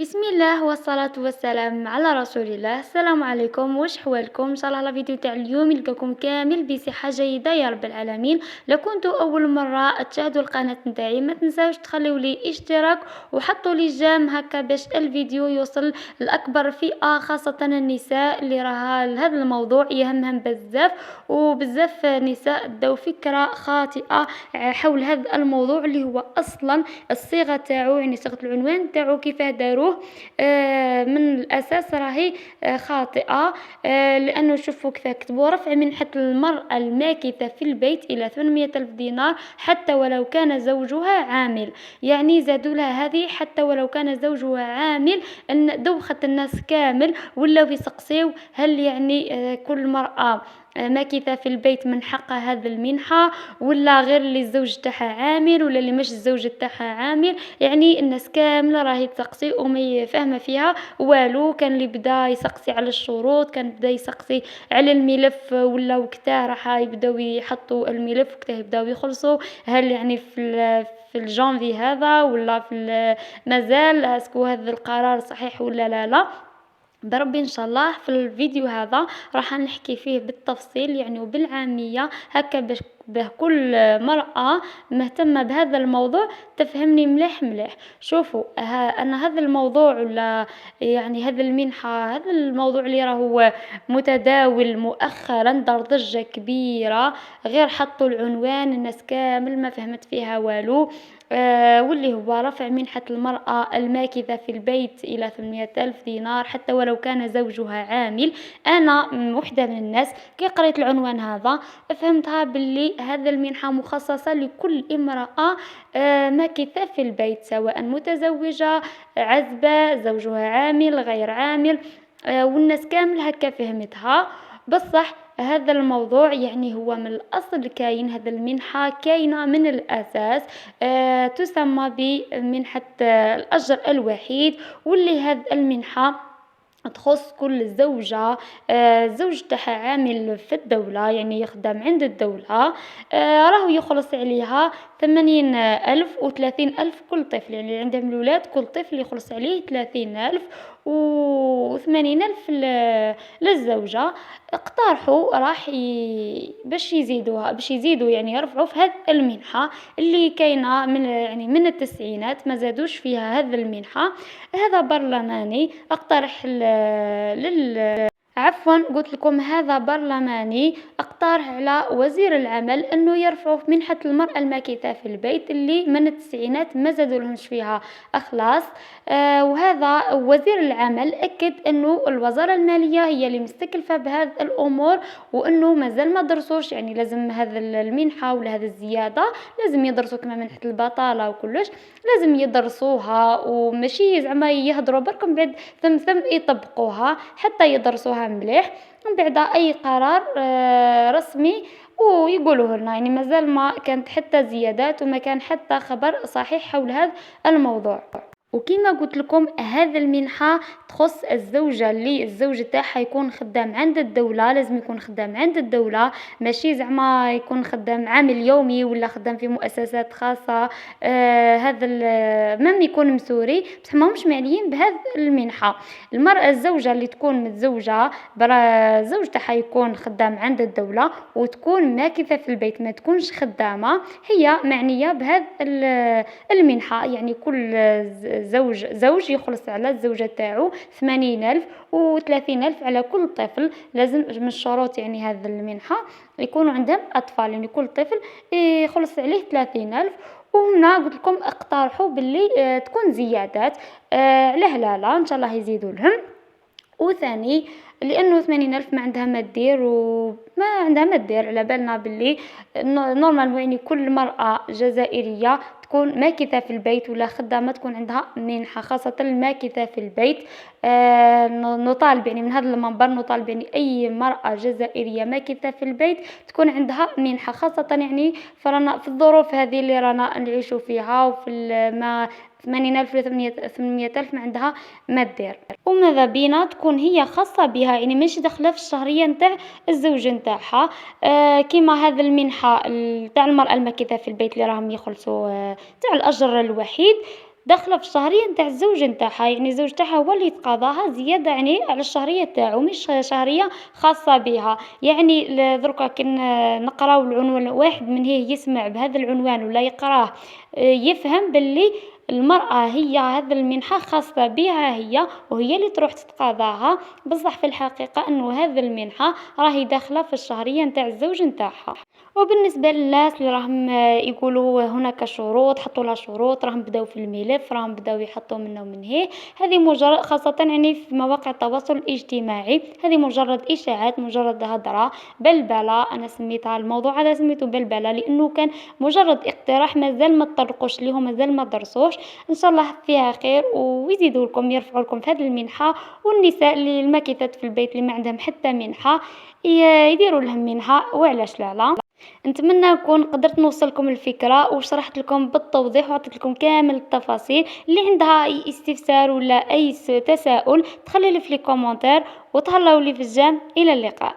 بسم الله والصلاة والسلام على رسول الله. السلام عليكم، واش حوالكم؟ ان شاء الله لا فيديو تاع اليوم يلقاكم كامل بصحة جيدة يا رب العالمين. لو كنتوا اول مرة تشاهدوا القناة نتاعي ما تنساوش تخليوا لي اشتراك وحطوا لي جام هكا باش الفيديو يوصل لاكبر فئة، خاصة النساء اللي راها هذا الموضوع يهمهم بزاف، وبزاف نساء داو فكرة خاطئة حول هذا الموضوع اللي هو اصلا الصيغة تاعو، يعني صيغة العنوان تاعو كيفاه داروه. من الأساس راهي خاطئة. لأنه شوفوا كيف كتبوا: رفع منحة المرأة الماكثة في البيت إلى 800 ألف دينار حتى ولو كان زوجها عامل. يعني زادوا لها هذه حتى ولو كان زوجها عامل. أن دوخت الناس كامل ولاو يسقسيو هل يعني كل مرأة ماكثة في البيت من حقها هذا المنحة، ولا غير اللي الزوج تاعها عامل، ولا اللي مش الزوج تاعها عامل. يعني الناس كامله راهي تسقسي وما فاهمه فيها والو. كان اللي بدا يسقسي على الشروط، كان بدا يسقسي على الملف، ولا وقتها راح يبداو يحطوا الملف وقتها يبداو يخلصوا هل يعني في الجانفي هذا ولا في مازال اسكو هذا القرار صحيح ولا لا. بربي ان شاء الله في الفيديو هذا راح نحكي فيه بالتفصيل يعني وبالعامية هكا باش به كل مرأة مهتمة بهذا الموضوع تفهمني مليح مليح. شوفوا أنا هذا الموضوع ولا يعني هذا المنحة، هذا الموضوع اللي راهو متداول مؤخرا دار ضجة كبيرة. غير حطوا العنوان الناس كامل ما فهمت فيها والو. واللي هو رفع منحة المرأة الماكثة في البيت إلى 800 ألف دينار حتى ولو كان زوجها عامل. أنا وحدة من الناس كي قريت العنوان هذا فهمتها باللي هذا المنحة مخصصة لكل امرأة ماكثة في البيت، سواء متزوجة، عزبة، زوجها عامل، غير عامل. والناس كامل هكا فهمتها. بصح هذا الموضوع يعني هو من الأصل كاين، هذا المنحة كاينة من الأساس. تسمى بمنحة الأجر الوحيد، واللي هذا المنحة تخص كل زوجة الزوج تاعها عامل في الدولة، يعني يخدم عند الدولة. راهو يخلص عليها 80 ألف و30 ألف كل طفل، يعني عندهم الولاد كل طفل يخلص عليه 30 ألف و80 ألف للزوجة. اقترحوا راح باش يزيدوها، باش يزيدوا يعني يرفعوا في هذه المنحة اللي كاينة من يعني من التسعينات ما زادوش فيها هذه المنحة. هذا برلماني اقترح عفوا قلت لكم هذا برلماني اقترح على وزير العمل انه يرفعوا منحة المرأة الماكثة في البيت اللي من التسعينات ما زادوا لهمش فيها اخلاص. وهذا وزير العمل اكد انه الوزارة المالية هي اللي مستكلفة بهذه الامور، وانه مازال ما درسوش يعني لازم هذا المنحة ولا هذه الزيادة لازم يدرسوا كما منحة البطالة وكلش لازم يدرسوها، وماشي زعما يهضروا بركم بعد ثم يطبقوها حتى يدرسوها مليح. من بعد اي قرار رسمي ويقولوه لنا، يعني مازال ما كانت حتى زيادات وما كان حتى خبر صحيح حول هذا الموضوع. وكما قلت لكم هذا المنحة تخص الزوجة اللي الزوج تاعها يكون خدام عند الدولة، لازم يكون خدام عند الدولة، ماشي زعما يكون خدام عامل يومي ولا خدام في مؤسسات خاصة. هذا مم يكون مسوري بصح ماهمش معنيين بهذا المنحة. المرأة الزوجة اللي تكون متزوجة برا زوج تاعها يكون خدام عند الدولة وتكون ماكثة في البيت ما تكونش خدامة، هي معنية بهذا المنحة. يعني كل زوج يخلص على الزوجة تاعو 80 ألف و30 ألف على كل طفل. لازم من الشروط يعني هذا المنحة يكونوا عندهم أطفال، يعني كل طفل يخلص عليه 30 ألف. وهنا قلت لكم اقترحوا باللي تكون زيادات على لا إن شاء الله يزيدوا لهم. وثاني لانه 80 ألف ما عندها ما دير وما عندها ما دير، على بالنا باللي نورمال يعني كل مرأة جزائرية تكون ماكثة في البيت ولا خدامة تكون عندها منحة، خاصة الماكثة في البيت. نطالب يعني من هذا المنبر نطالب يعني أي مرأة جزائرية ماكثة في البيت تكون عندها منحة، خاصة يعني في الظروف هذه اللي رانا نعيشوا فيها، وفي ما 80 ألف ولا 800 ألف ما عندها ما دير. وماذا بينا تكون هي خاصة بها، يعني ماشي داخلة في الشهرية نتاع الزوج نتاعها. كيما هذا المنحة تاع المرأة الماكثة في البيت اللي راهم يخلصوا تاع الأجر الوحيد. داخله في الشهريه نتاع الزوج نتاعها، يعني الزوج تاعها هو اللي يتقاضاها زياده يعني على الشهريه تاعو، مش شهريه خاصه بها. يعني دركا كي نقراو العنوان، واحد من هي يسمع بهذا العنوان ولا يقراه يفهم باللي المرأة هي هذا المنحة خاصة بها هي، وهي اللي تروح تتقاضاها. بصح في الحقيقة انه هذا المنحة راهي داخلة في الشهرية نتاع الزوج نتاعها. وبالنسبة للناس اللي راهم يقولوا هناك شروط، حطوا لها شروط، راهم بداو في الملف، راهم بداو يحطوا منه ومن هي، هذه مجرد خاصة يعني في مواقع التواصل الاجتماعي، هذه مجرد إشاعات، مجرد هدرة بلبلة. أنا سميتها الموضوع هذا سميته بلبلة لأنه كان مجرد اقتراح، مازال ما تطرقوش ليهم، مازال ما درسوش. إن شاء الله فيها خير ويزيدوا لكم يرفعوا لكم في هذه المنحة. والنساء اللي الماكثات في البيت اللي ما عندهم حتى منحة يديروا لهم منحة، وعلاش لا. نتمنى نكون قدرت نوصلكم الفكرة وشرحت لكم بالتوضيح وعطيت لكم كامل التفاصيل. اللي عندها أي استفسار ولا أي تساؤل تخلي لي في لي كومنتير، وتهلاو لي في الجام. إلى اللقاء.